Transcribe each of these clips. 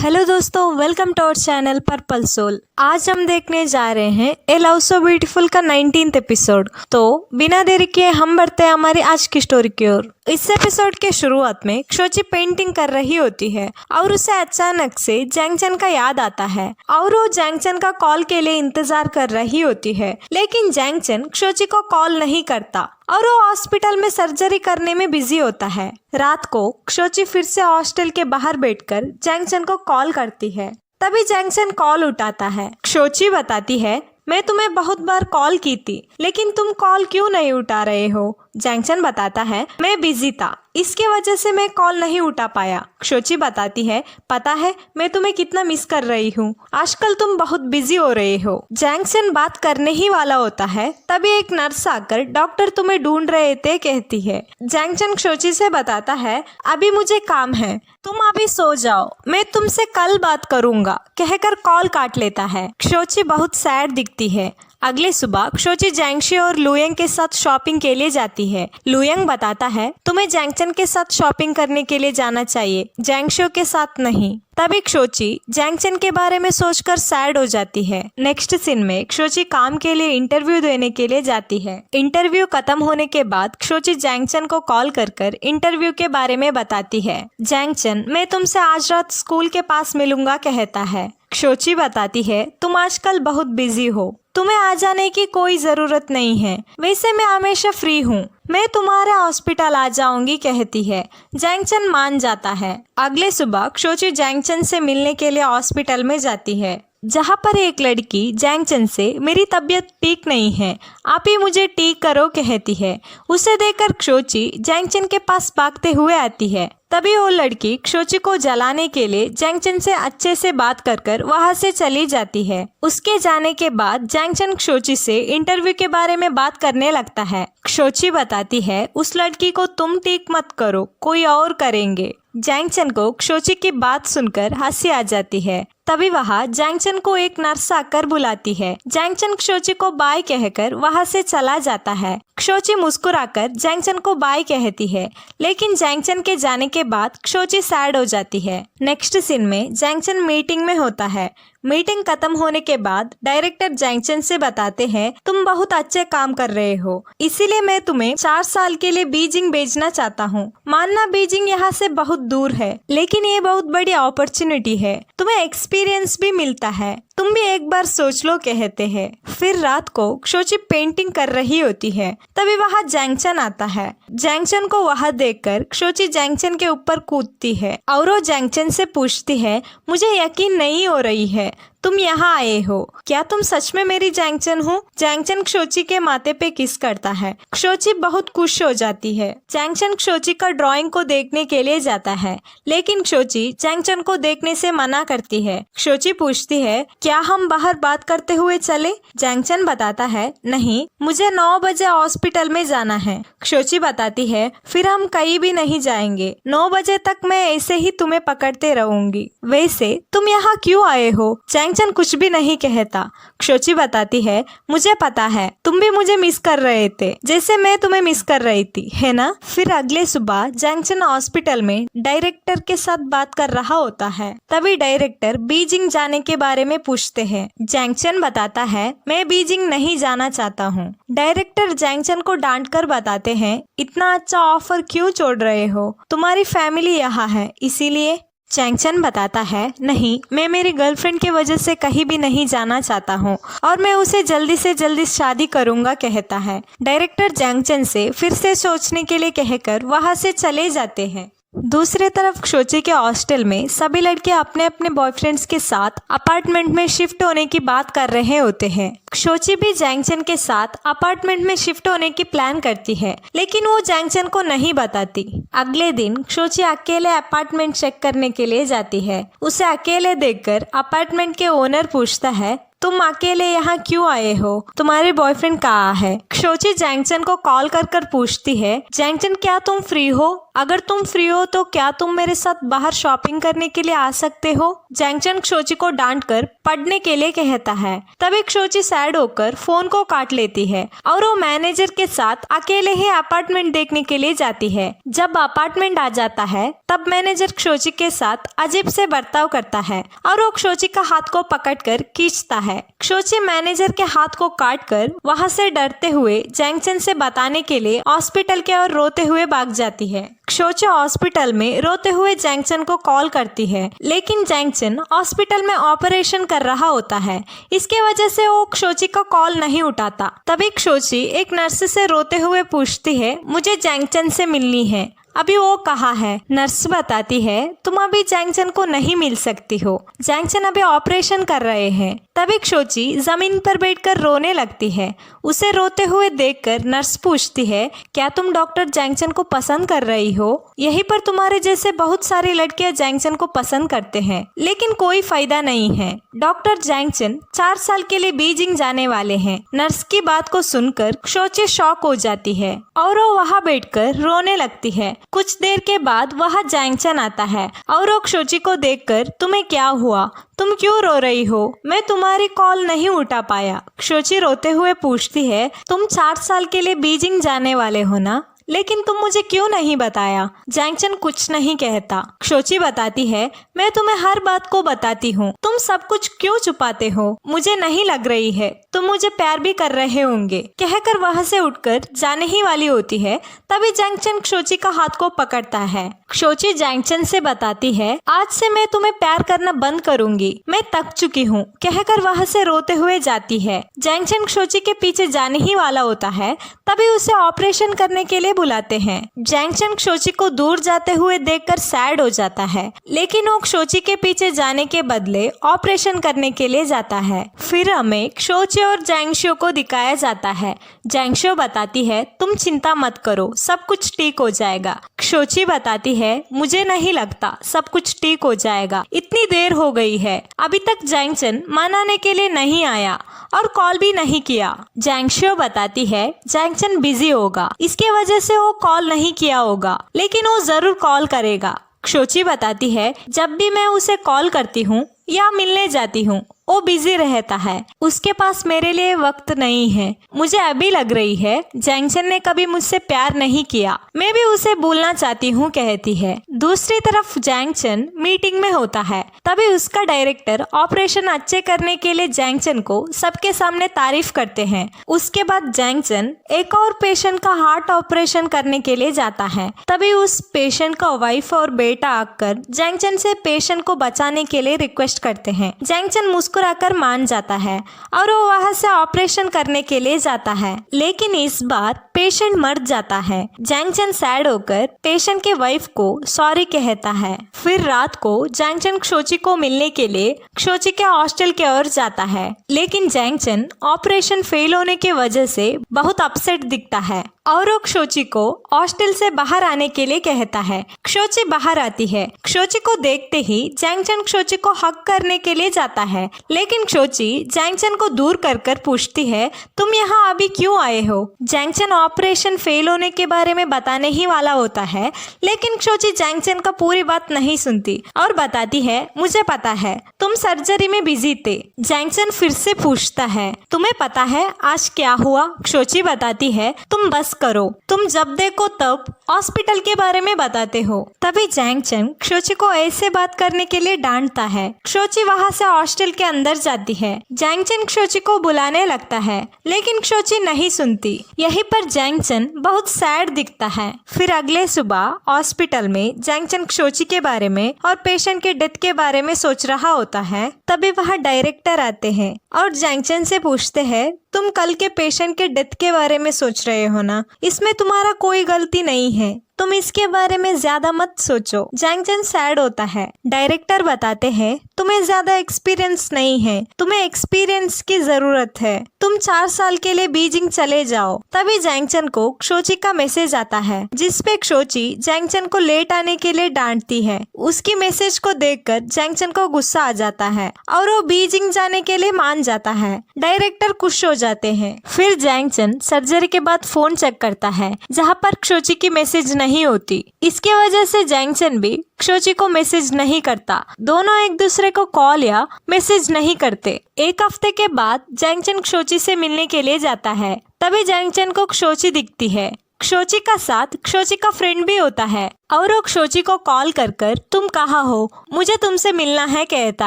Hello दोस्तों, welcome to our channel purple soul. आज हम देखने जा रहे हैं ए लव सो ब्यूटीफुल का 19th एपिसोड। तो बिना देरी किए हम बढ़ते हैं हमारी आज की स्टोरी की ओर। इस एपिसोड के शुरुआत में क्षोची पेंटिंग कर रही होती है और उसे अचानक से जैंगचन का याद आता है और वो जैंगचन का कॉल के लिए इंतजार कर रही होती है, लेकिन जैंगचन क्षोची को कॉल नहीं करता और वो हॉस्पिटल में सर्जरी करने में बिजी होता है। रात को क्षोची फिर से हॉस्टल के बाहर बैठकर जैंगचन को कॉल करती है। तभी जैंगचन कॉल उठाता है। क्षोची बताती है, मैं तुम्हें बहुत बार कॉल की थी, लेकिन तुम कॉल क्यों नहीं उठा रहे हो? जैंगचन बताता है, मैं बिजी था, इसके वजह से मैं कॉल नहीं उठा पाया। क्षोची बताती है, पता है मैं तुम्हें कितना मिस कर रही हूँ, आजकल तुम बहुत बिजी हो रहे हो। जैंगचन बात करने ही वाला होता है, तभी एक नर्स आकर डॉक्टर तुम्हें ढूंढ रहे थे कहती है। जैंगचन क्षोची से बताता है, अभी मुझे काम है, तुम अभी सो जाओ, मैं तुमसे कल बात करूंगा कहकर कॉल काट लेता है। क्षोची बहुत सैड दिखती है। अगले सुबह क्षोची जैंगशी और लुयंग के साथ शॉपिंग के लिए जाती है। लुयंग बताता है, तुम्हें जैंगचन के साथ शॉपिंग करने के लिए जाना चाहिए, जैंगशियो के साथ नहीं। तभी क्षोची जैंगचन के बारे में सोचकर सैड हो जाती है। नेक्स्ट सीन में क्षोची काम के लिए इंटरव्यू देने के लिए जाती है। इंटरव्यू खत्म होने के बाद क्षोची जैंगचन को कॉल कर इंटरव्यू के बारे में बताती है। जैंगचन, मैं तुमसे आज रात स्कूल के पास मिलूंगा कहता है। क्षोची बताती है, तुम आजकल बहुत बिजी हो, तुम्हें आ जाने की कोई जरूरत नहीं है, वैसे मैं हमेशा फ्री हूँ, मैं तुम्हारे हॉस्पिटल आ जाऊंगी कहती है। जैंगचन मान जाता है। अगले सुबह क्षोची जैंगचन से मिलने के लिए हॉस्पिटल में जाती है, जहाँ पर एक लड़की जैंगचन से मेरी तबीयत ठीक नहीं है, आप ही मुझे ठीक करो कहती है। उसे देखकर क्षोची जैंगचन के पास भागते हुए आती है। तभी वो लड़की क्षोची को जलाने के लिए जैंगचन से अच्छे से बात कर वहां से चली जाती है। उसके जाने के बाद जैंगचन क्षोची से इंटरव्यू के बारे में बात करने लगता है। क्षोची बताती है, उस लड़की को तुम ठीक मत करो, कोई और करेंगे। जैंगचन को क्षोची की बात सुनकर हंसी आ जाती है। तभी वहाँ जैंगचन को एक नर्स आकर बुलाती है। जैंगचन क्षोची को बाय कहकर वहाँ से चला जाता है। क्षोची मुस्कुराकर जैंगचन को बाय कहती है, लेकिन जैंगचन के जाने के बाद क्षोची सैड हो जाती है। नेक्स्ट सीन में जैंगचन मीटिंग में होता है। मीटिंग खत्म होने के बाद डायरेक्टर जैंगचन से बताते हैं, तुम बहुत अच्छे काम कर रहे हो, इसीलिए मैं तुम्हें 4 साल के लिए बीजिंग भेजना चाहता हूँ। मानना बीजिंग यहाँ से बहुत दूर है, लेकिन ये बहुत बड़ी अपॉर्चुनिटी है, तुम्हें एक्सपीरियंस भी मिलता है, तुम भी एक बार सोच लो कहते हैं। फिर रात को क्षोची पेंटिंग कर रही होती है। तभी वहाँ जैंगचन आता है। जैंगचन को वहाँ देखकर क्षोची जैंगचन के ऊपर कूदती है और वो जैंगचन से पूछती है, मुझे यकीन नहीं हो रही है तुम यहाँ आए हो, क्या तुम सच में मेरी जैंगचन हो? जैंगचन क्षोची के माथे पे किस करता है। क्षोची बहुत खुश हो जाती है। जैंगचन क्षोची का ड्राइंग को देखने के लिए जाता है, लेकिन क्षोची जैंगचन को देखने से मना करती है। क्षोची पूछती है, क्या हम बाहर बात करते हुए चले? जैंगचन बताता है, नहीं, मुझे 9 बजे हॉस्पिटल में जाना है। क्षोची बताती है, फिर हम कहीं भी नहीं जाएंगे, 9 बजे तक मैं ऐसे ही तुम्हें पकड़ते रहूंगी। वैसे तुम यहाँ क्यों आए हो? जैंगचन कुछ भी नहीं कहता। क्षोची बताती है, मुझे पता है तुम भी मुझे मिस कर रहे थे, जैसे मैं तुम्हें मिस कर रही थी, है ना? फिर अगले सुबह जैंगचन हॉस्पिटल में डायरेक्टर के साथ बात कर रहा होता है। तभी डायरेक्टर बीजिंग जाने के बारे में पूछते हैं। जैंगचन बताता है, मैं बीजिंग नहीं जाना चाहता हूँ। डायरेक्टर जैंगचन को डांट कर बताते हैं, इतना अच्छा ऑफर क्यों छोड़ रहे हो? तुम्हारी फैमिली यहाँ है इसीलिए। जैंगचन बताता है, नहीं, मैं मेरी गर्लफ्रेंड की वजह से कहीं भी नहीं जाना चाहता हूँ और मैं उसे जल्दी से जल्दी शादी करूंगा कहता है। डायरेक्टर जैंगचन से फिर से सोचने के लिए कहकर वहां से चले जाते हैं। दूसरी तरफ क्षोची के हॉस्टल में सभी लड़के अपने अपने बॉयफ्रेंड्स के साथ अपार्टमेंट में शिफ्ट होने की बात कर रहे होते हैं। क्षोची भी जैंगचन के साथ अपार्टमेंट में शिफ्ट होने की प्लान करती है, लेकिन वो जैंगचन को नहीं बताती। अगले दिन क्षोची अकेले अपार्टमेंट चेक करने के लिए जाती है। उसे अकेले देखकर अपार्टमेंट के ओनर पूछता है, तुम अकेले यहाँ क्यों आए हो? तुम्हारे बॉयफ्रेंड कहाँ है? क्षोची जैंगचन को कॉल कर पूछती है, जैंगचन क्या तुम फ्री हो? अगर तुम फ्री हो तो क्या तुम मेरे साथ बाहर शॉपिंग करने के लिए आ सकते हो? जैंगचन क्षोची को डांट कर पढ़ने के लिए कहता है। तभी क्षोची सैड होकर फोन को काट लेती है और वो मैनेजर के साथ अकेले ही अपार्टमेंट देखने के लिए जाती है। जब अपार्टमेंट आ जाता है तब मैनेजर क्षोची के साथ अजीब से बर्ताव करता है और वो क्षोची का हाथ को पकड़कर खींचता है। क्षोची मैनेजर के हाथ को काट कर वहाँ से डरते हुए जैंगचन से बताने के लिए हॉस्पिटल के ओर रोते हुए भाग जाती है। क्षोची हॉस्पिटल में रोते हुए जैंगचन को कॉल करती है, लेकिन जैंगचन हॉस्पिटल में ऑपरेशन कर रहा होता है। इसके वजह से वो क्षोची का कॉल नहीं उठाता। तभी क्षोची एक नर्स से रोते हुए पूछती है, मुझे जैंगचन से मिलनी है, अभी वो कहाँ है? नर्स बताती है, तुम अभी जैंगचन को नहीं मिल सकती हो, जैंगचन अभी ऑपरेशन कर रहे हैं। तभी क्षोची जमीन पर बैठकर रोने लगती है। उसे रोते हुए देखकर नर्स पूछती है, क्या तुम डॉक्टर जैंगचन को पसंद कर रही हो? यहीं पर तुम्हारे जैसे बहुत सारी लड़कियां जैंगचन को पसंद करते हैं, लेकिन कोई फायदा नहीं है। डॉक्टर जैंगचन 4 साल के लिए बीजिंग जाने वाले हैं। नर्स की बात को सुनकर क्षोची शॉक हो जाती है और वो वहाँ बैठकर रोने लगती है। कुछ देर के बाद वहाँ जैंगचन आता है और वो क्षोची को देखकर, तुम्हें क्या हुआ? तुम क्यों रो रही हो? मैं तुम्हारी कॉल नहीं उठा पाया। क्षोची रोते हुए पूछती है, तुम 4 साल के लिए बीजिंग जाने वाले हो ना, लेकिन तुम मुझे क्यों नहीं बताया? जैंगचन कुछ नहीं कहता। क्षोची बताती है, मैं तुम्हें हर बात को बताती हूँ, तुम सब कुछ क्यों छुपाते हो? मुझे नहीं लग रही है तुम मुझे प्यार भी कर रहे होंगे। कहकर वहाँ से उठकर जाने ही वाली होती है, तभी जैंगचन क्षोची का हाथ को पकड़ता है। क्षोची जैंगचन से बताती है, आज से मैं तुम्हें प्यार करना बंद करूंगी, मैं थक चुकी हूँ। कहकर वहाँ से रोते हुए जाती है। जैंगचन क्षोची के पीछे जाने ही वाला होता है, तभी उसे ऑपरेशन करने के लिए बुलाते हैं। जैंगचन क्षोची को दूर जाते हुए देखकर सैड हो जाता है, लेकिन वो क्षोची के पीछे जाने के बदले ऑपरेशन करने के लिए जाता है। फिर हमें क्षोची और जैंगशो को दिखाया जाता है। जैंगशो बताती है, तुम चिंता मत करो, सब कुछ ठीक हो जाएगा। क्षोची बताती है, मुझे नहीं लगता सब कुछ ठीक हो जाएगा, इतनी देर हो गई है, अभी तक जैंगचन मनाने के लिए नहीं आया और कॉल भी नहीं किया। जैंगशो बताती है, जैंगचन बिजी होगा, इसके वजह से वो कॉल नहीं किया होगा, लेकिन वो जरूर कॉल करेगा। क्षोची बताती है, जब भी मैं उसे कॉल करती हूँ या मिलने जाती हूँ वो बिजी रहता है, उसके पास मेरे लिए वक्त नहीं है। मुझे अभी लग रही है जैंगचन ने कभी मुझसे प्यार नहीं किया, मैं भी उसे भूलना चाहती हूँ, कहती है। दूसरी तरफ जैंगचन मीटिंग में होता है, तभी उसका डायरेक्टर ऑपरेशन अच्छे करने के लिए जैंगचन को सबके सामने तारीफ करते हैं। उसके बाद जैंगचन एक और पेशेंट का हार्ट ऑपरेशन करने के लिए जाता है। तभी उस पेशेंट का वाइफ और बेटा आकर जैंगचन से पेशेंट को बचाने के लिए रिक्वेस्ट करते हैं। जैंगचन मुस्कुराकर मान जाता है और वो वहाँ से ऑपरेशन करने के लिए जाता है, लेकिन इस बार पेशेंट मर जाता है। जैंगचन सैड होकर पेशेंट के वाइफ को सॉरी कहता है। फिर रात को जैंगचन क्षोची को मिलने के लिए क्षोची के हॉस्टल की ओर जाता है, लेकिन जैंगचन ऑपरेशन फेल होने की वजह से बहुत अपसेट दिखता है और वो क्षोची को हॉस्टल से बाहर आने के लिए कहता है। क्षोची बाहर आती है। क्षोची को देखते ही जैंगचन क्षोची को हक करने के लिए जाता है, लेकिन क्षोची जैंगचन को दूर कर पूछती है, तुम यहाँ अभी क्यों आए हो? जैंगचन ऑपरेशन फेल होने के बारे में बताने ही वाला होता है, लेकिन क्षोची जैंगचन का पूरी बात नहीं सुनती और बताती है, मुझे पता है तुम सर्जरी में बिजी थे। जैंगचन फिर से पूछता है, तुम्हें पता है आज क्या हुआ? क्षोची बताती है, तुम बस करो, तुम जब देखो तब हॉस्पिटल के बारे में बताते हो। तभी जैंगचन क्षोची को ऐसे बात करने के लिए डांटता है। क्षोची वहाँ से हॉस्टल के अंदर जाती है। जैंगचन क्षोची को बुलाने लगता है, लेकिन क्षोची नहीं सुनती। यहीं पर जैंगचन बहुत सैड दिखता है। फिर अगले सुबह हॉस्पिटल में जैंगचन क्षोची के बारे में और पेशेंट के डेथ के बारे में सोच रहा होता है। तभी वहाँ डायरेक्टर आते हैं और जैंगचन से पूछते हैं, तुम कल के पेशेंट के डेथ के बारे में सोच रहे हो ना, इसमें तुम्हारा कोई गलती नहीं है, तुम इसके बारे में ज्यादा मत सोचो। जैंगचन सैड होता है। डायरेक्टर बताते हैं, तुम्हें ज्यादा एक्सपीरियंस नहीं है, तुम्हें एक्सपीरियंस की जरूरत है, तुम 4 साल के लिए बीजिंग चले जाओ। तभी जैंगचन को क्षोची का मैसेज आता है, जिसपे क्षोची जैंगचन को लेट आने के लिए डांटती है। उसकी मैसेज को देखकर जैंगचन को गुस्सा आ जाता है और वो बीजिंग जाने के लिए मान जाता है। डायरेक्टर खुश हो जाते हैं। फिर जैंगचन सर्जरी के बाद फोन चेक करता है, जहाँ पर क्षोची की मैसेज नहीं नहीं होती। इसकी वजह से जैंगचन भी क्षोची को मैसेज नहीं करता। दोनों एक दूसरे को कॉल या मैसेज नहीं करते। एक हफ्ते के बाद जैंगचन क्षोची से मिलने के लिए जाता है। तभी जैंगचन को क्षोची दिखती है। क्षोची का साथ क्षोची का फ्रेंड भी होता है और वो क्षोची को कॉल कर कर तुम कहाँ हो, मुझे तुमसे मिलना है कहता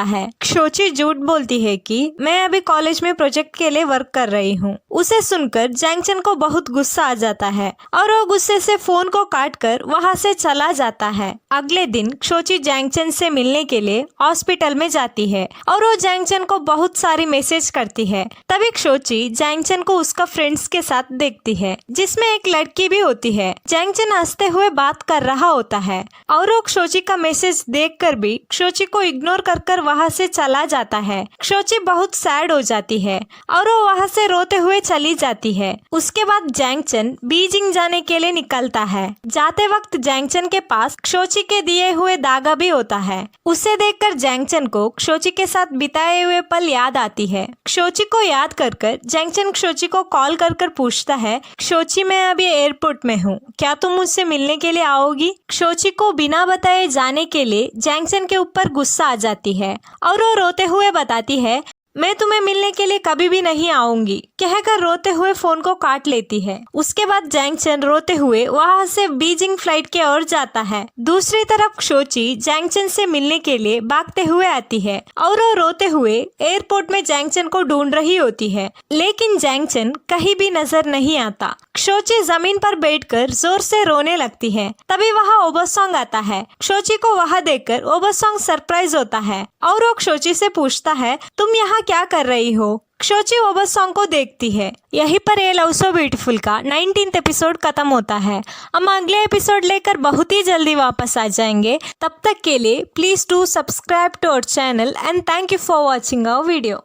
है। क्षोची झूठ बोलती है कि मैं अभी कॉलेज में प्रोजेक्ट के लिए वर्क कर रही हूँ। उसे सुनकर जैंगचन को बहुत गुस्सा आ जाता है और वो गुस्से से फोन को काट कर वहाँ से चला जाता है। अगले दिन क्षोची जैंगचन से मिलने के लिए हॉस्पिटल में जाती है और वो जैंगचन को बहुत सारी मैसेज करती है। तभी क्षोची जैंगचन को उसका फ्रेंड्स के साथ देखती है जिसमें एक लड़की भी होती है। जैंगचन हंसते हुए बात कर रहा होता है और वो क्षोची का मैसेज देखकर भी क्षोची को इग्नोर कर कर वहाँ से चला जाता है। क्षोची बहुत सैड हो जाती है और वो वहाँ से रोते हुए चली जाती है। उसके बाद जैंगचन बीजिंग जाने के लिए निकलता है। जाते वक्त जैंगचन के पास क्षोची के दिए हुए धागा भी होता है। उसे देखकर जैंगचन को क्षोची के साथ बिताए हुए पल याद आती है। क्षोची को याद कर कर जैंगचन क्षोची को कॉल कर कर पूछता है, क्षोची मैं अभी एयरपोर्ट में हूँ, क्या तुम मुझसे मिलने के लिए आओगी? क्षोची को बिना बताए जाने के लिए जैंगचन के ऊपर गुस्सा आ जाती है और वो रोते हुए बताती है, मैं तुम्हें मिलने के लिए कभी भी नहीं आऊंगी कहकर रोते हुए फोन को काट लेती है। उसके बाद जैंगचन रोते हुए वहां से बीजिंग फ्लाइट की ओर जाता है। दूसरी तरफ क्षोची जैंगचन से मिलने के लिए भागते हुए आती है और वो रोते हुए एयरपोर्ट में जैंगचन को ढूंढ रही होती है, लेकिन जैंगचन कहीं भी नजर नहीं आता। क्षोची जमीन पर बैठकर जोर से रोने लगती है। तभी वहाँ ओबासोंग आता है। क्षोची को वहाँ देखकर ओबासोंग सरप्राइज होता है और वो क्षोची से पूछता है, तुम यहाँ क्या कर रही हो? क्षोची ओबासोंग को देखती है। यहीं पर ये लव सो ब्यूटीफुल का 19th एपिसोड खत्म होता है। हम अगले एपिसोड लेकर बहुत ही जल्दी वापस आ जाएंगे। तब तक के लिए please do subscribe to our channel and thank you for watching our video.